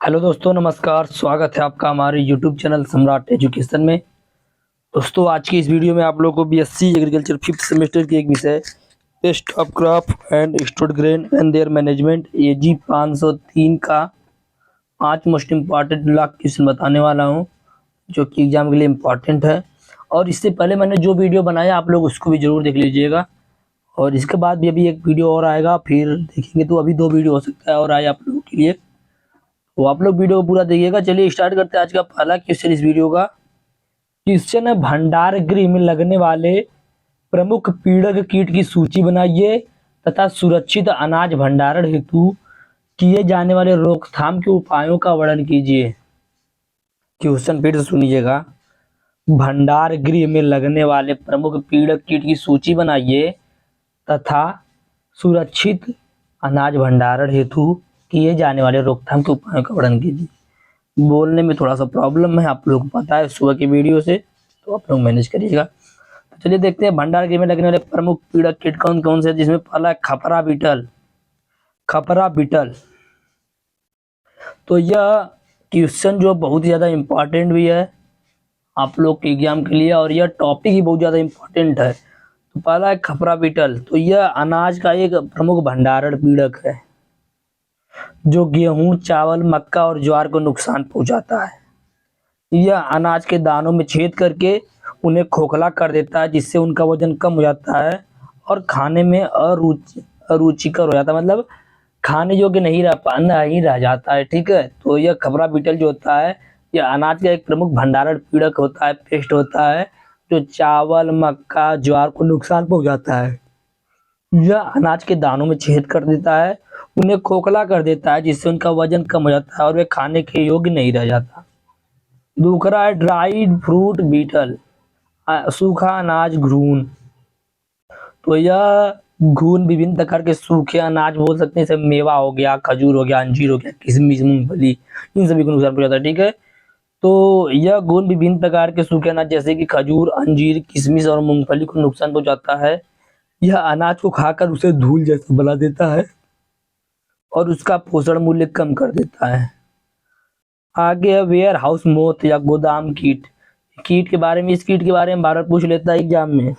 Hello दोस्तों, नमस्कार। स्वागत है आपका हमारे यूट्यूब चैनल सम्राट एजुकेशन में। दोस्तों, आज की इस वीडियो में आप लोगों को बीएससी एग्रीकल्चर फिफ्थ सेमेस्टर की एक विषय pest of crop and stored grain and their management AG 503 का 5 मोस्ट इम्पॉर्टेंट लॉक क्वेश्चन बताने वाला हूं, जो कि एग्जाम के लिए इम्पॉर्टेंट है। और इससे पहले मैंने जो वीडियो बनाया आप लोग उसको भी जरूर देख लीजिएगा। और इसके बाद भी अभी एक वीडियो और आएगा, फिर देखेंगे तो अभी 2 वीडियो हो सकता है और आए आप लोगों के लिए। तो आप लोग वीडियो को पूरा देखिएगा। चलिए स्टार्ट करते हैं आज का पहला क्वेश्चन इस वीडियो का। क्वेश्चन है, भंडार गृह में लगने वाले प्रमुख पीड़क कीट की सूची बनाइए तथा सुरक्षित अनाज भंडारण हेतु किए जाने वाले रोकथाम के उपायों का वर्णन कीजिए। क्वेश्चन फिर से सुनिएगा। भंडार गृह में लगने वाले प्रमुख पीड़क कीट की सूची बनाइए तथा सुरक्षित अनाज भंडारण हेतु किए जाने वाले रोकथाम के उपायों का वर्णन कीजिए। बोलने में थोड़ा सा प्रॉब्लम है, आप लोगों को पता है सुबह की वीडियो से, तो आप लोग मैनेज करिएगा। तो चलिए देखते हैं भंडार गृह में लगने वाले प्रमुख पीड़क कीट कौन कौन से, जिसमें पहला है खपरा बीटल। खपरा बीटल, तो यह क्वेश्चन जो बहुत ही ज़्यादा इम्पॉर्टेंट भी है आप लोग के एग्जाम के लिए, और यह टॉपिक ही बहुत ज़्यादा इम्पॉर्टेंट है। तो पहला है खपरा बीटल। तो यह अनाज का एक प्रमुख भंडारण पीड़क है जो गेहूं, चावल, मक्का और ज्वार को नुकसान पहुंचाता है। यह अनाज के दानों में छेद करके उन्हें खोखला कर देता है, जिससे उनका वजन कम हो जाता है और खाने में अरुचिकर हो जाता है, मतलब खाने योग्य नहीं रह जाता है। ठीक है, तो यह खपरा बीटल जो होता है, यह अनाज का एक प्रमुख भंडारण पीड़क होता है, पेस्ट होता है, जो चावल, मक्का, ज्वार को नुकसान पहुंचाता है। यह अनाज के दानों में छेद कर देता है, उन्हें खोखला कर देता है, जिससे उनका वजन कम हो जाता है और वे खाने के योग्य नहीं रह जाता। दूसरा है ड्राइड फ्रूट बीटल, सूखा अनाज घ्रून। तो यह घून विभिन्न प्रकार के सूखे अनाज बोल सकते हैं, जैसे मेवा हो गया, खजूर हो गया, अंजीर हो गया, किशमिश, मूंगफली, इन सभी को नुकसान पहुंचाता है। ठीक है, तो यह घून विभिन्न प्रकार के सूखे अनाज जैसे कि खजूर, अंजीर, किशमिश और मूंगफली को नुकसान पहुंचाता है। यह अनाज को खाकर उसे धूल जैसा बना देता है और उसका पोषण मूल्य कम कर देता है। आगे है वेयर हाउस मोथ या गोदाम कीट। कीट के बारे में, इस कीट के बारे में बार बार पूछ लेता है एग्जाम में।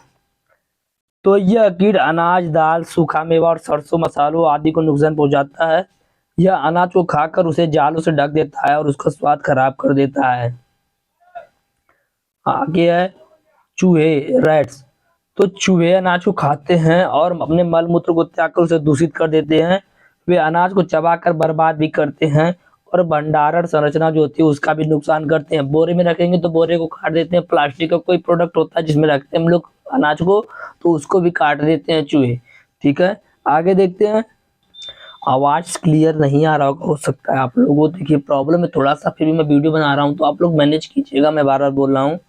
तो यह कीट अनाज, दाल, सूखा मेवा और सरसों, मसालों आदि को नुकसान पहुंचाता है। यह अनाज को खाकर उसे जालों से ढक देता है और उसका स्वाद खराब कर देता है। आगे है चूहे, रैट्स। तो चूहे अनाज को खाते हैं और अपने मल मूत्र को त्याग कर उसे दूषित कर देते हैं। वे अनाज को चबाकर बर्बाद भी करते हैं और भंडारण संरचना जो होती है उसका भी नुकसान करते हैं। बोरे में रखेंगे तो बोरे को काट देते हैं। प्लास्टिक का कोई प्रोडक्ट होता है जिसमें रखते हैं हम लोग अनाज को, तो उसको भी काट देते हैं चूहे। ठीक है, आगे देखते हैं। आवाज क्लियर नहीं आ रहा होगा, हो सकता है आप लोगों को देखिए प्रॉब्लम है थोड़ा सा, फिर भी मैं वीडियो बना रहा हूँ तो आप लोग मैनेज कीजिएगा, मैं बार बार बोल रहा हूँ।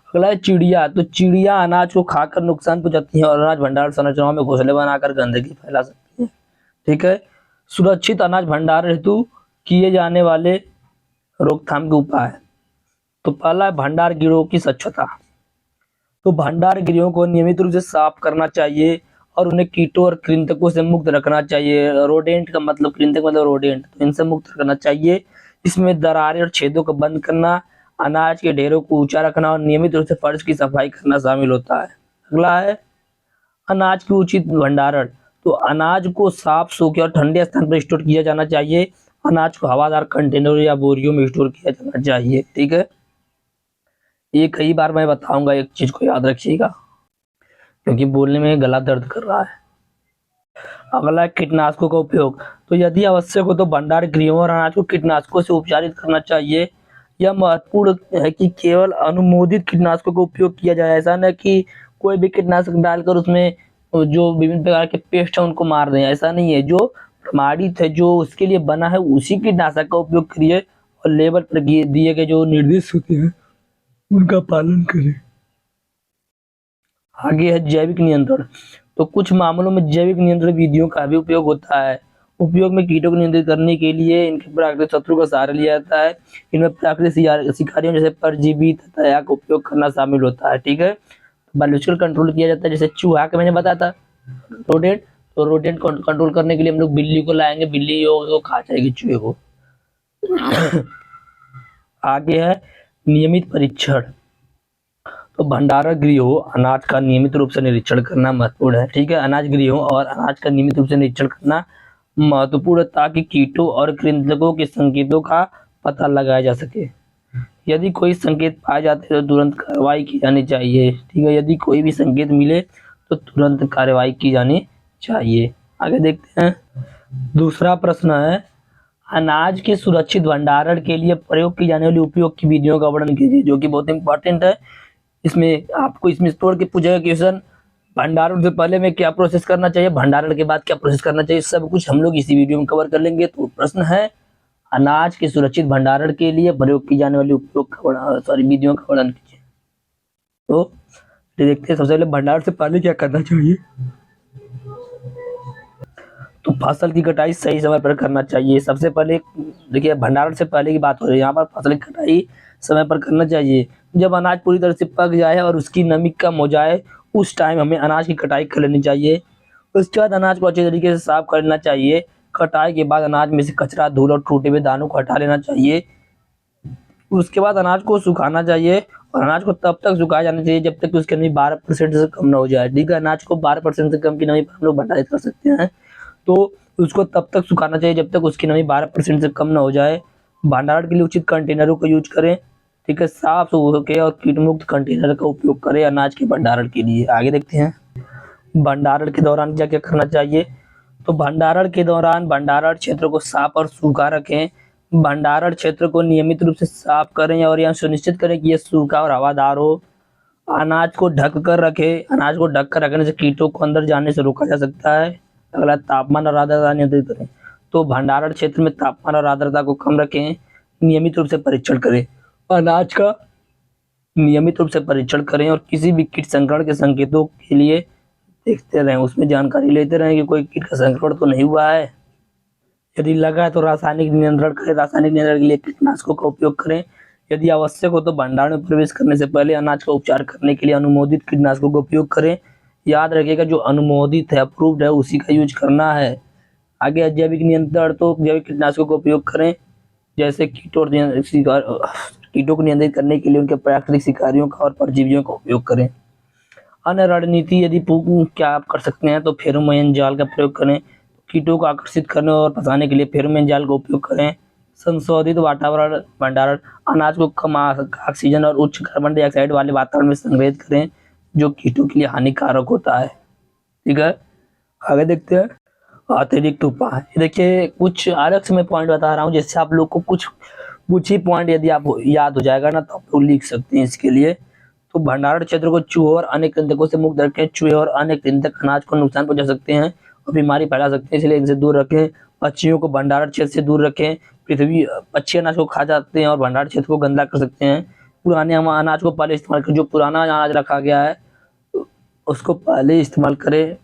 अगला है चिड़िया। तो चिड़िया अनाज को खाकर नुकसान पहुंचाती है और अनाज भंडारण संरचनाओं में घोंसले बनाकर गंदगी फैला सकती है। ठीक है, सुरक्षित अनाज भंडारण हेतु किए जाने वाले रोकथाम के उपाय। तो पहला है भंडार गृहों की स्वच्छता। तो भंडार गृहों को नियमित रूप से साफ करना चाहिए और उन्हें कीटों और कृंतकों से मुक्त रखना चाहिए। रोडेंट का मतलब, कृंतक मतलब रोडेंट, तो इनसे मुक्त रखना चाहिए। इसमें दरारें और छेदों को बंद करना, अनाज के ढेरों को ऊंचा रखना और नियमित रूप से फर्श की सफाई करना शामिल होता है। अगला है अनाज की उचित भंडारण। तो अनाज को साफ, सूखे और ठंडे स्थान पर स्टोर किया जाना चाहिए। अनाज को हवादार कंटेनर या बोरियों में स्टोर किया जाना चाहिए। ठीक है, ये कई बार मैं बताऊंगा, एक चीज को याद रखिएगा क्योंकि बोलने में गला दर्द कर रहा है। अगला है कीटनाशकों का उपयोग। तो यदि आवश्यक हो तो भंडार गृहों और अनाज को कीटनाशकों से उपचारित करना चाहिए। यह महत्वपूर्ण है कि केवल अनुमोदित कीटनाशकों का उपयोग किया जाए। ऐसा न कि कोई भी कीटनाशक डालकर उसमें जो विभिन्न प्रकार के पेस्ट है उनको मार दें, ऐसा नहीं है। जो प्रमाणित है, जो उसके लिए बना है, उसी कीटनाशक का उपयोग करिए और लेबल पर दिए गए जो निर्देश होते हैं उनका पालन करें। आगे है जैविक नियंत्रण। तो कुछ मामलों में जैविक नियंत्रण विधियों का भी उपयोग होता है। उपयोग में कीटों को नियंत्रित करने के लिए इनके प्राकृतिक शत्रु का सहारा लिया जाता है। इनमें प्राकृतिक शिकारियों जैसे परजीवी तथा का उपयोग करना शामिल होता है। ठीक है, बायोलॉजिकल कंट्रोल किया जाता है, जैसे चूहा का मैंने बताया था, रोडेंट। तो रोडेंट कंट्रोल करने के लिए हम लोग बिल्ली को लाएंगे, बिल्ली को खा जाएगी चूहे को। आगे है नियमित परीक्षण। तो भंडारण गृहों अनाज का नियमित रूप से निरीक्षण करना महत्वपूर्ण है। ठीक है, अनाज गृहों और अनाज का नियमित रूप से निरीक्षण करना महत्वपूर्ण है ताकि कीटों और कृंतकों के संकेतों का पता लगाया जा सके। यदि कोई संकेत पाए जाते हैं तो तुरंत कार्रवाई की जानी चाहिए। ठीक है, यदि कोई भी संकेत मिले तो तुरंत कार्रवाई की जानी चाहिए। आगे देखते हैं। दूसरा प्रश्न है, अनाज के सुरक्षित भंडारण के लिए प्रयोग की जाने वाली उपयोग की विधियों का वर्णन कीजिए, जो कि बहुत इंपॉर्टेंट है। इसमें आपको इसमें तोड़ के पूछेगा क्वेश्चन, भंडारण से पहले में क्या प्रोसेस करना चाहिए, भंडारण के बाद क्या प्रोसेस करना चाहिए, सब कुछ हम लोग इसी वीडियो में कवर कर लेंगे। तो प्रश्न है, अनाज के सुरक्षित भंडारण के लिए प्रयोग की जाने वाली उपयोग का विधियों का वर्णन कीजिए। तो देखते हैं, सबसे पहले भंडारण से पहले क्या करना चाहिए। तो फसल की कटाई सही समय पर करना चाहिए। सबसे पहले देखिए, भंडारण से पहले की बात हो रही है, यहाँ पर फसल की कटाई समय पर करना चाहिए। जब अनाज पूरी तरह से पक जाए और उसकी नमी कम हो जाए, उस टाइम हमें अनाज की कटाई कर लेनी चाहिए। उसके बाद अनाज को अच्छे तरीके से साफ कर लेना चाहिए। कटाई के बाद अनाज में से कचरा, धूल और टूटे हुए दानों को हटा लेना चाहिए। उसके बाद अनाज को सुखाना चाहिए और अनाज को तब तक सुखाया जाना चाहिए जब तक कि उसकी नमी 12% से कम ना हो जाए। ठीक है, अनाज को 12% से कम की नमी पर हम लोग भंडारित कर सकते हैं। तो उसको तब तक सुखाना चाहिए जब तक उसकी नमी 12% से कम ना हो जाए। भंडारण के लिए उचित कंटेनरों का यूज करें। ठीक है, साफ सूखे और कीट मुक्त कंटेनर का उपयोग करें अनाज के भंडारण के लिए। आगे देखते हैं, भंडारण के दौरान क्या क्या करना चाहिए। तो भंडारण के दौरान भंडारण क्षेत्र को साफ और सूखा रखें। भंडारण क्षेत्र को नियमित रूप से साफ करें और यह सुनिश्चित करें कि यह सूखा और हवादार हो। अनाज को ढक कर रखें। अनाज को ढक कर रखने से कीटों को अंदर जाने से रोका जा सकता है। अगला, तापमान और आर्द्रता नियंत्रित करें। तो भंडारण क्षेत्र में तापमान और आर्द्रता को कम रखें। नियमित रूप से परीक्षण करें। अनाज का नियमित रूप से परीक्षण करें और किसी भी कीट संक्रमण के संकेतों के लिए देखते रहें, उसमें जानकारी लेते रहें कि कोई कीट का संक्रमण तो नहीं हुआ है। यदि लगा है तो रासायनिक नियंत्रण करें। रासायनिक नियंत्रण के लिए कीटनाशकों का उपयोग करें। यदि आवश्यक हो तो भंडारण में प्रवेश करने से पहले अनाज का उपचार करने के लिए अनुमोदित कीटनाशकों का उपयोग करें। याद रखिएगा, जो अनुमोदित है, अप्रूव्ड है, उसी का यूज करना है। आगे जैविक नियंत्रण, तो जैविक कीटनाशकों का उपयोग करें, जैसे कीटों को नियंत्रित करने के लिए उनके प्राकृतिक शिकारियों का और परजीवियों का उपयोग करें। अन्य रणनीति यदि क्या आप कर सकते हैं तो फेरोमोन जाल का प्रयोग करें। कीटों को आकर्षित करने और फंसाने के लिए फेरोमोन जाल का उपयोग करें। संशोधित वातावरण भंडारण, अनाज को कम ऑक्सीजन और उच्च कार्बन डाइऑक्साइड वाले वातावरण में संग्रहित करें, जो कीटों के लिए हानिकारक होता है। ठीक है, आगे देखते हैं, अतिरिक्त उपाय। देखिए, कुछ अलग से मैं पॉइंट बता रहा हूँ, जिससे आप लोग को कुछ ही पॉइंट यदि आप याद हो जाएगा ना, तो आप लोग लिख सकते हैं इसके लिए। तो भंडारण क्षेत्र को चूहों और अन्य कृंतकों से मुक्त रखें। चूहे और अन्य कृंतक अनाज को नुकसान पहुंचा सकते हैं और बीमारी फैला सकते हैं, इसलिए इनसे दूर रखें। पक्षियों को भंडारण क्षेत्र से दूर रखें। पक्षी अनाज को खा जाते हैं और भंडारण क्षेत्र को गंदा कर सकते हैं। पुराने अनाज को पहले इस्तेमाल करें। जो पुराना अनाज रखा गया है उसको पहले इस्तेमाल करें।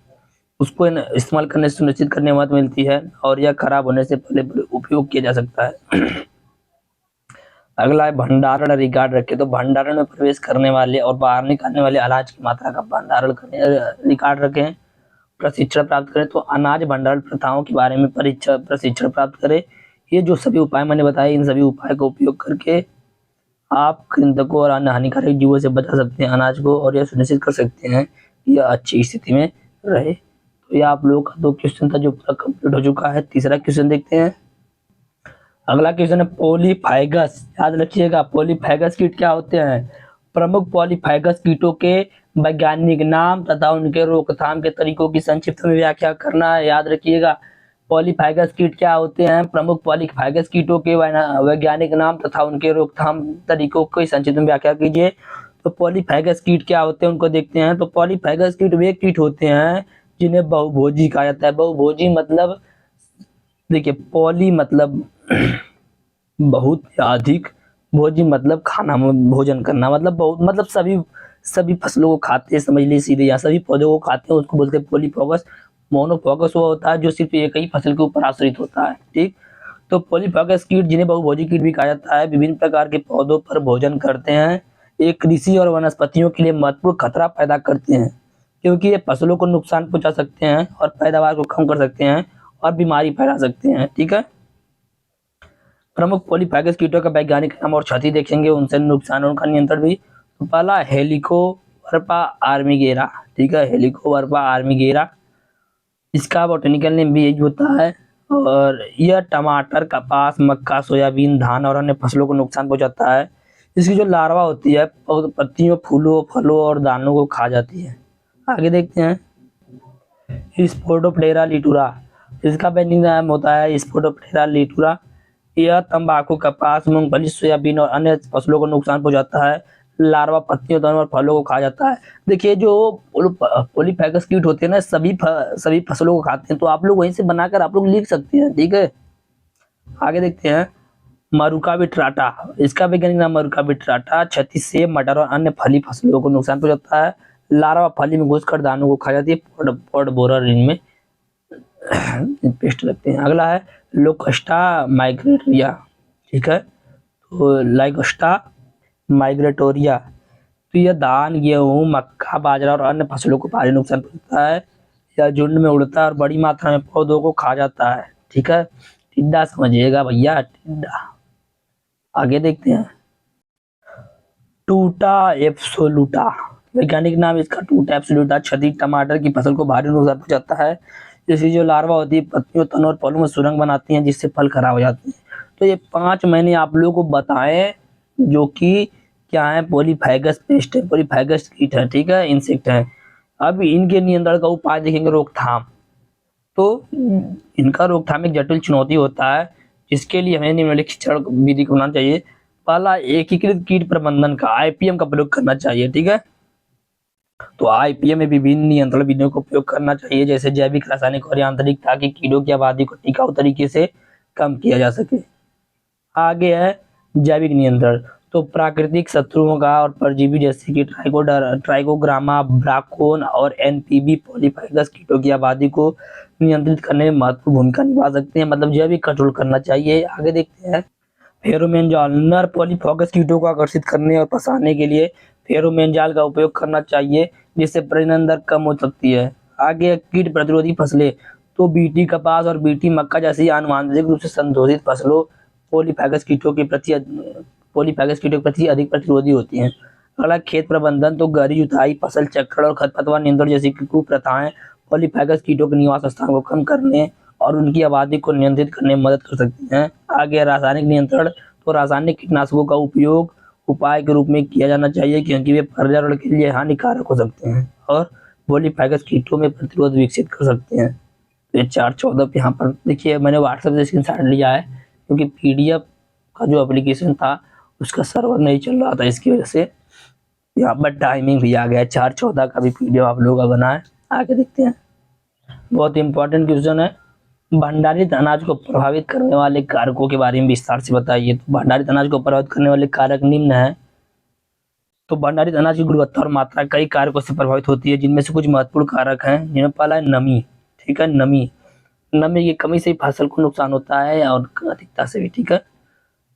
उसको इस्तेमाल करने से सुनिश्चित करने में मदद मिलती है और यह खराब होने से पहले उपयोग किया जा सकता है। अगला है भंडारण रिकॉर्ड रखें। तो भंडारण में प्रवेश करने वाले और बाहर निकालने वाले अनाज की मात्रा का भंडारण करने रिकॉर्ड रखें। प्रशिक्षण प्राप्त करें। तो अनाज भंडारण प्रथाओं के बारे में प्रशिक्षण प्राप्त करें। ये जो सभी उपाय मैंने बताए, इन सभी उपाय का उपयोग करके आप कृंतकों और अन्य हानिकारक जीवों से बचा सकते हैं अनाज को, और यह सुनिश्चित कर सकते हैं कि यह अच्छी स्थिति में रहे। तो यह आप लोगों का 2 क्वेश्चन था जो पूरा कंप्लीट हो चुका है। तीसरा क्वेश्चन देखते हैं। अगला क्वेश्चन है पॉलीफाइगस। याद रखिएगा, पॉलीफाइगस कीट क्या होते हैं। प्रमुख पॉलीफाइगस कीटों के वैज्ञानिक नाम तथा उनके रोकथाम के तरीकों की संक्षिप्त में व्याख्या करना है। याद रखिएगा, पॉलीफाइगस कीट क्या होते हैं। प्रमुख पॉलीफाइगस कीटों के वैज्ञानिक नाम तथा उनके रोकथाम तरीकों की संक्षिप्त में व्याख्या कीजिए। तो पॉलीफाइगस कीट क्या होते हैं उनको देखते हैं। तो पॉलीफाइगस कीट वे कीट होते हैं जिन्हें बहुभोजी कहा जाता है। बहुभोजी मतलब, देखिए, पॉली मतलब बहुत अधिक, भोजी मतलब खाना में भोजन करना, मतलब बहुत, मतलब सभी फसलों को खाते हैं, समझ लीजिए सीधे, या सभी पौधों को खाते हैं, उसको बोलते हैं पॉलीफॉगस। मोनोफॉगस वो होता है जो सिर्फ एक ही फसल के ऊपर आश्रित होता है। ठीक, तो पॉलीफॉगस कीट, जिन्हें बहुभोजी कीट भी कहा जाता है, विभिन्न प्रकार के पौधों पर भोजन करते हैं। एक कृषि और वनस्पतियों के लिए महत्वपूर्ण खतरा पैदा करते हैं, क्योंकि ये फसलों को नुकसान पहुंचा सकते हैं और पैदावार को कम कर सकते हैं और बीमारी फैला सकते हैं। ठीक है, प्रमुख पॉलीफैगस कीटों का वैज्ञानिक नाम और क्षति देखेंगे, उनसे नुकसान और उनका नियंत्रण भी। तो पहला हेलिकोवर्पा आर्मिगेरा, ठीक है, हेलिकोवर्पा आर्मिगेरा, इसका बॉटनिकल नेम भी यही होता है। और यह टमाटर, कपास, मक्का, सोयाबीन, धान और अन्य फसलों को नुकसान पहुंचाता है। इसकी जो लार्वा होती है पत्तियों, फूलों, फलों और दानों को खा जाती है। आगे देखते हैं स्पोडोप्टेरा लिटूरा, इसका वैज्ञानिक नाम होता है स्पोडोप्टेरा लिटूरा। यह तंबाकू, कपास, मूंगफली, सोयाबीन और अन्य फसलों को नुकसान पहुंचाता है। लार्वा पत्तियों, दानों और फलों को खा जाता है। देखिए जो पॉलीफैगस कीट होते हैं ना, सभी फसलों को खाते हैं। तो आप लोग वहीं से बनाकर आप लोग लिख सकते हैं, ठीक है। आगे देखते हैं मरुका बिट्राटा, इसका वैज्ञानिक नाम मरुका बिट्राटा। क्षति सेब, मटर और अन्य फली फसलों को नुकसान पहुंचाता है। लार्वा फली में घुसकर दानों को खा जाती है। पॉड बोरर इनमें पेस्ट लगते हैं। अगला है लोकस्टा माइग्रेटोरिया, ठीक है, तो लाइकोस्टा माइग्रेटोरिया, तो यह धान, गेहूं, मक्का, बाजरा और अन्य फसलों को भारी नुकसान पहुंचाता है। यह झुंड में उड़ता है और बड़ी मात्रा में पौधों को खा जाता है, ठीक है। टिड्डा समझिएगा भैया, टिड्डा। आगे देखते हैं टूटा एब्सोलूटा, वैज्ञानिक नाम इसका टूटा एब्सोलूटा। क्षति टमाटर की फसल को भारी नुकसान पहुंचाता है। जैसे जो लार्वा होती है पत्तियों, तनों और फलों में सुरंग बनाती हैं, जिससे फल खराब हो जाते हैं। तो ये 5 मैंने आप लोगों को बताए जो कि क्या है, पॉलीफैगस पेस्ट है, पॉलीफैगस कीट है, ठीक है, इंसेक्ट है। अब इनके नियंत्रण का उपाय देखेंगे, रोकथाम। तो इनका रोकथाम एक जटिल चुनौती होता है, जिसके लिए हमें निम्नलिखित चरण विधि को अपनाना चाहिए। पहला, एकीकृत कीट प्रबंधन का आईपीएम का प्रयोग करना चाहिए, ठीक है। तो आईपीएम में विभिन्न नियंत्रण विधियों का उपयोग करना चाहिए, जैसे जैविक, रासायनिक और यांत्रिक, ताकि कीड़ों की आबादी को टिकाऊ तरीके से कम किया जा सके। आगे है जैविक नियंत्रण, तो प्राकृतिक शत्रुओं का और परजीवी जैसे कि ट्राइकोग्रामा, ब्राकोन और एनपीबी पॉलीफैगस कीटों की आबादी को नियंत्रित करने में महत्वपूर्ण भूमिका निभा सकते हैं, मतलब जैविक कंट्रोल करना चाहिए। आगे देखते हैं फेरोमोन जाल, नर पॉलीफैगस कीटों को आकर्षित करने और फंसाने के लिए फेरोमोन जाल का उपयोग करना चाहिए, जिससे प्रजनन दर कम हो सकती है। आगे कीट प्रतिरोधी फसलें, तो बीटी कपास और बीटी मक्का जैसी आनुवंशिक रूप से संशोधित फसलों पॉलीफैगस कीटों के प्रति अधिक प्रतिरोधी होती हैं। अगला खेत प्रबंधन, तो गहरी जुताई, फसल चक्र और खरपतवार नियंत्रण जैसी कुप्रथाएं पॉलीफैगस कीटों के निवास स्थान को कम करने और उनकी आबादी को नियंत्रित करने में मदद कर सकती हैं। आगे रासायनिक नियंत्रण, तो रासायनिक कीटनाशकों का उपयोग उपाय के रूप में किया जाना चाहिए, क्योंकि वे पर्यावरण के लिए हानिकारक हो सकते हैं और पॉलीफैगस कीटों में प्रतिरोध विकसित कर सकते हैं। तो ये 414 यहाँ पर देखिए, मैंने व्हाट्सएप से स्क्रीनशॉट लिया है, क्योंकि पीडीएफ का जो एप्लीकेशन था उसका सर्वर नहीं चल रहा था, इसकी वजह से यहाँ पर टाइमिंग भी आ गया। 414 का भी पीडीएफ आप लोगों का बना है। आगे देखते हैं, बहुत इंपॉर्टेंट क्वेश्चन है, भंडारित अनाज को प्रभावित करने वाले कारकों के बारे में विस्तार से बताइए। तो भंडारित अनाज को प्रभावित करने वाले कारक निम्न है। तो भंडारित अनाज की गुणवत्ता और मात्रा कई कारकों से प्रभावित होती है, जिनमें से कुछ महत्वपूर्ण कारक हैं, जिनमें पहला है नमी, ठीक है, नमी की कमी से फसल को नुकसान होता है और अधिकता से भी, ठीक है।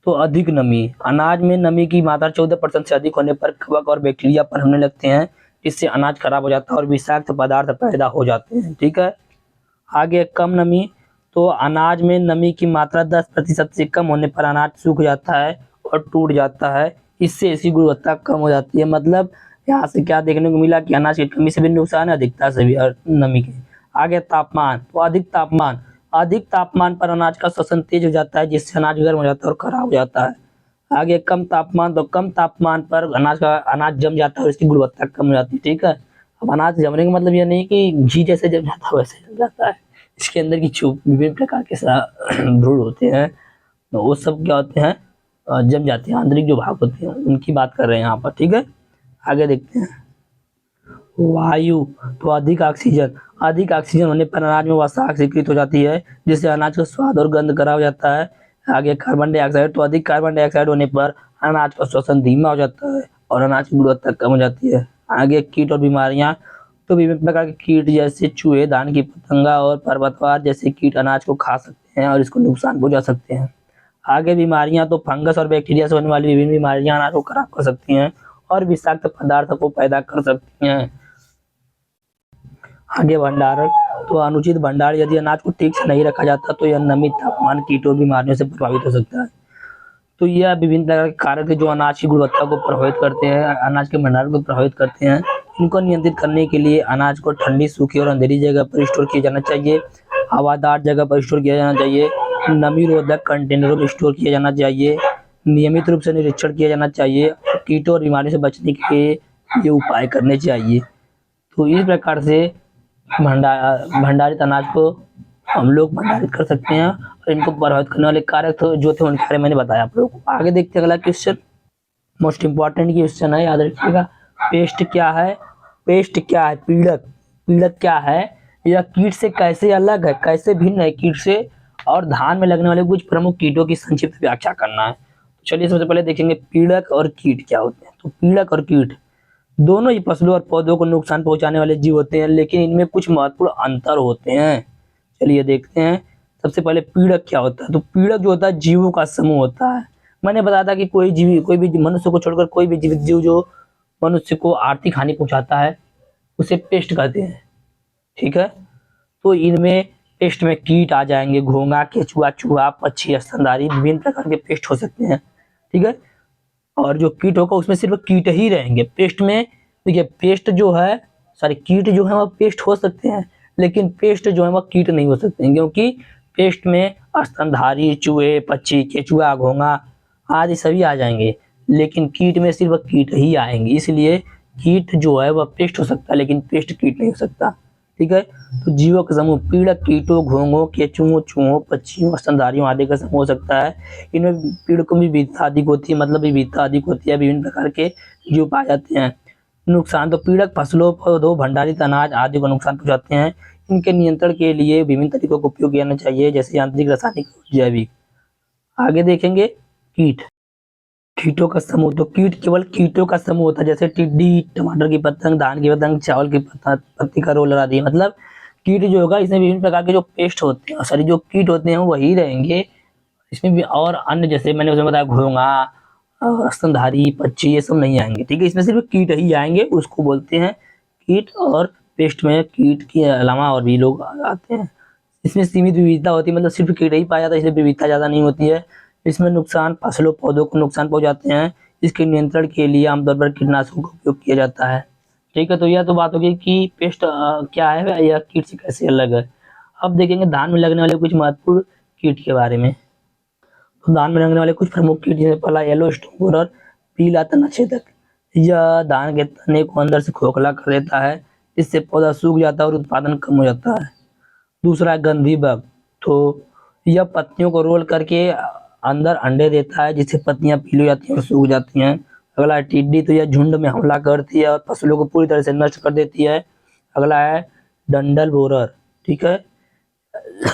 तो अधिक नमी, अनाज में नमी की मात्रा 14% से अधिक होने पर कवक और बैक्टीरिया पर होने लगते हैं, जिससे अनाज खराब हो जाता है और विषाक्त पदार्थ पैदा हो जाते हैं, ठीक है। आगे कम नमी, तो अनाज में नमी की मात्रा 10% से कम होने पर अनाज सूख जाता है और टूट जाता है, इससे इसकी गुणवत्ता कम हो जाती है। मतलब यहाँ से क्या देखने को मिला कि अनाज की कमी से भी नुकसान है, अधिकता से भी, और नमी के। आगे तापमान, तो अधिक तापमान पर अनाज का श्वसन तेज हो जाता है, जिससे अनाज गर्म हो जाता है और खराब हो जाता है। आगे कम तापमान, तो कम तापमान पर अनाज जम जाता है और इसकी गुणवत्ता कम हो जाती है, ठीक है। अब अनाज जमने का मतलब यह नहीं कि घी जैसे जम जाता है वैसे जम जाता है, इसके अंदर की विभिन्न प्रकार के भ्रूण होते हैं, तो वो सब क्या होते हैं, जम जाते हैं, आंतरिक जो भाग होते हैं उनकी बात कर रहे हैं यहाँ पर, ठीक है। आगे देखते हैं वायु, तो अधिक ऑक्सीजन होने पर अनाज में वसा स्वीकृत हो जाती है, जिससे अनाज का स्वाद और गंध खराब हो जाता है। आगे कार्बन डाइऑक्साइड, तो अधिक कार्बन डाइऑक्साइड होने पर अनाज का श्वसन धीमा हो जाता है और अनाज की गुणवत्ता कम हो जाती है। आगे कीट और बीमारियां, तो विभिन्न प्रकार के कीट जैसे चूहे, धान की पतंगा और खरपतवार जैसे कीट अनाज को खा सकते हैं और इसको नुकसान पहुंचा सकते हैं। आगे बीमारियां, तो फंगस और बैक्टीरिया से होने वाली विभिन्न बीमारियां अनाज को खराब कर सकती हैं और विषाक्त पदार्थ को पैदा कर सकती हैं। आगे भंडारण, तो अनुचित भंडार, यदि अनाज को ठीक से नहीं रखा जाता तो यह नमी, तापमान, कीटों, बीमारियों से प्रभावित हो सकता है। तो यह विभिन्न प्रकार के कारक है जो अनाज की गुणवत्ता को प्रभावित करते हैं, अनाज के भंडारण को प्रभावित करते हैं। इनको नियंत्रित करने के लिए अनाज को ठंडी, सूखी और अंधेरी जगह पर स्टोर किया जाना चाहिए, हवादार जगह पर स्टोर किया जाना चाहिए, नमी रोधक कंटेनरों में स्टोर किया जाना चाहिए, नियमित रूप से निरीक्षण किया जाना चाहिए, कीटों और बीमारी से बचने के लिए ये उपाय करने चाहिए। तो इस प्रकार से भंडारित अनाज को हम लोग भंडारित कर सकते हैं और इनको प्रभावित करने वाले कारक तो जो थे उनके बारे में मैंने बताया आप लोगों को। आगे देखते हैं अगला क्वेश्चन, मोस्ट इंपॉर्टेंट क्वेश्चन है, याद रखिएगा। पेस्ट क्या है? पेस्ट क्या है? पीड़क। पीड़क क्या है? यह कीट से कैसे अलग है, कैसे भिन्न है कीट से, और धान में लगने वाले कुछ प्रमुख कीटों की संक्षिप्त व्याख्या करना है। तो चलिए सबसे पहले देखेंगे पीड़क और कीट क्या होते हैं। तो पीड़क और कीट दोनों ही फसलों और पौधों को नुकसान पहुंचाने वाले जीव होते हैं, लेकिन इनमें कुछ महत्वपूर्ण अंतर होते हैं। चलिए देखते हैं। सबसे पहले पीड़क क्या होता है। तो पीड़क जो होता है जीवों का समूह होता है। मैंने बताया था कि कोई भी मनुष्य को छोड़कर कोई भी जीवित जीव जो मनुष्य को आर्थिक हानि पहुंचाता है उसे पेस्ट कहते हैं, ठीक है। तो इनमें पेस्ट में कीट आ जाएंगे, घोंघा, केचुआ, चूहा, पक्षी, स्तनधारी, विभिन्न प्रकार के पेस्ट हो सकते हैं, ठीक है। और जो कीट होगा उसमें सिर्फ कीट ही रहेंगे पेस्ट में। देखिए पेस्ट जो है, सॉरी कीट जो है वह पेस्ट हो सकते हैं, लेकिन पेस्ट जो है वह कीट नहीं हो सकते हैं, क्योंकि पेस्ट में स्तनधारी, चूहे, पक्षी, केचुआ, घोंघा आदि सभी आ जाएंगे, लेकिन कीट में सिर्फ कीट ही आएंगे। इसलिए कीट जो है वह पेस्ट हो सकता है, लेकिन पेस्ट कीट नहीं हो सकता, ठीक है। तो जीवों का समूह पीड़क कीटों, घोंघों, केचुओं, चूहों, पक्षियों, स्तनधारियों आदि का समूह हो सकता है। इनमें पीड़कों में विविधता अधिक होती है, मतलब विविधता अधिक होती है, विभिन्न प्रकार के जीव पाए जाते हैं। नुकसान, तो पीड़क फसलों, पौधों, भंडारित अनाज आदि को नुकसान पहुंचाते हैं। इनके नियंत्रण के लिए विभिन्न तरीकों का उपयोग किया जाना चाहिए, जैसे यांत्रिक, रासायनिक, जैविक। आगे देखेंगे कीट। कीटों का समूह, तो कीट केवल कीटों का समूह होता है, जैसे टिड्डी, टमाटर की पतंग, धान की पतंग, चावल की पत्ती का रोलर आदि। मतलब कीट जो होगा इसमें विभिन्न प्रकार के जो पेस्ट होते हैं, सॉरी जो कीट होते हैं वही रहेंगे। इसमें भी और अन्य जैसे मैंने उसमें बताया घोंघा, स्तनधारी, पक्षी, ये सब नहीं आएंगे, ठीक है। इसमें सिर्फ कीट ही आएंगे, उसको बोलते हैं कीट। और पेस्ट में कीट के अलावा और भी लोग आते हैं। इसमें सीमित विविधता होती है, मतलब सिर्फ कीट ही पाया जाता है, इसलिए विविधता ज़्यादा नहीं होती है। इसमें नुकसान, फसलों, पौधों को नुकसान पहुंचाते हैं। इसके नियंत्रण के लिए आमतौर पर कीटनाशकों का उपयोग किया जाता है, ठीक है। तो यह तो बात होगी कि पेस्ट क्या है या कीट से कैसे अलग है। अब देखेंगे धान में लगने वाले कुछ महत्वपूर्ण कीट के बारे में। तो धान में लगने वाले कुछ प्रमुख कीट, जैसे पहला येलो स्टोन बोरर, पीला तना छेदक। यह धान के तने को अंदर से खोखला कर देता है, इससे पौधा सूख जाता है और उत्पादन कम हो जाता है। दूसरा है गंधी बग, तो यह पत्तियों को रोल करके अंदर अंडे देता है, जिससे पत्तियां पीली हो जाती हैं और सूख जाती हैं। अगला है टिड्डी, तो यह झुंड में हमला करती है और फसलों को पूरी तरह से नष्ट कर देती है। अगला है डंडल बोरर, ठीक है।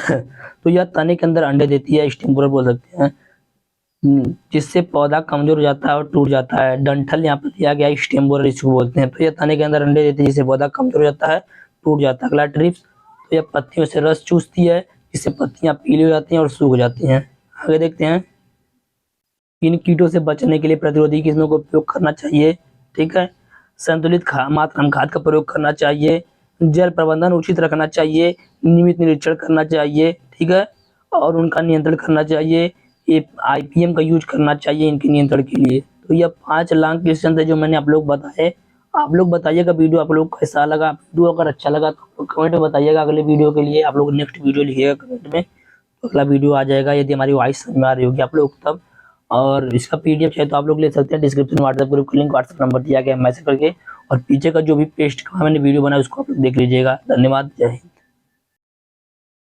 तो यह तने के अंदर अंडे देती है, स्टेम बोरर बोल सकते हैं, जिससे पौधा कमजोर हो जाता है और टूट जाता है। डंठल यहाँ पर दिया गया, स्टेम बोरर इसको बोलते हैं। तो यह तने के अंदर अंडे देती है, जिससे पौधा कमजोर हो जाता है, टूट जाता है। अगला ट्रिप्स, तो यह पत्तियों से रस चूसती है, जिससे पत्तियां पीली हो जाती हैं और सूख जाती हैं। आगे देखते हैं। इन कीटों से बचने के लिए प्रतिरोधी किस्मों का उपयोग करना चाहिए, ठीक है। संतुलित मात्रा में खाद का प्रयोग करना चाहिए। जल प्रबंधन उचित रखना चाहिए, नियमित निरीक्षण करना चाहिए, ठीक है, और उनका नियंत्रण करना चाहिए। ये IPM का यूज करना चाहिए इनके नियंत्रण के लिए। तो यह 5 लॉन्ग क्वेश्चन थे जो मैंने आप लोग बताए। आप लोग बताइएगा वीडियो आप लोग कैसा लगा। वीडियो अगर अच्छा लगा तो कमेंट में बताइएगा। अगले वीडियो के लिए आप लोग नेक्स्ट वीडियो लिखिएगा कमेंट में, तो अगला वीडियो आ जाएगा, यदि हमारी वॉइस समझ में आ रही होगी आप लोग तब। और इसका PDF चाहिए तो आप लोग ले सकते हैं, डिस्क्रिप्शन में व्हाट्सएप ग्रुप का लिंक, व्हाट्सएप नंबर दिया गया, मैसेज करके। और पीछे का जो भी पेस्ट का मैंने वीडियो बनाया उसको आप लोग देख लीजिएगा। धन्यवाद, जय हिंद।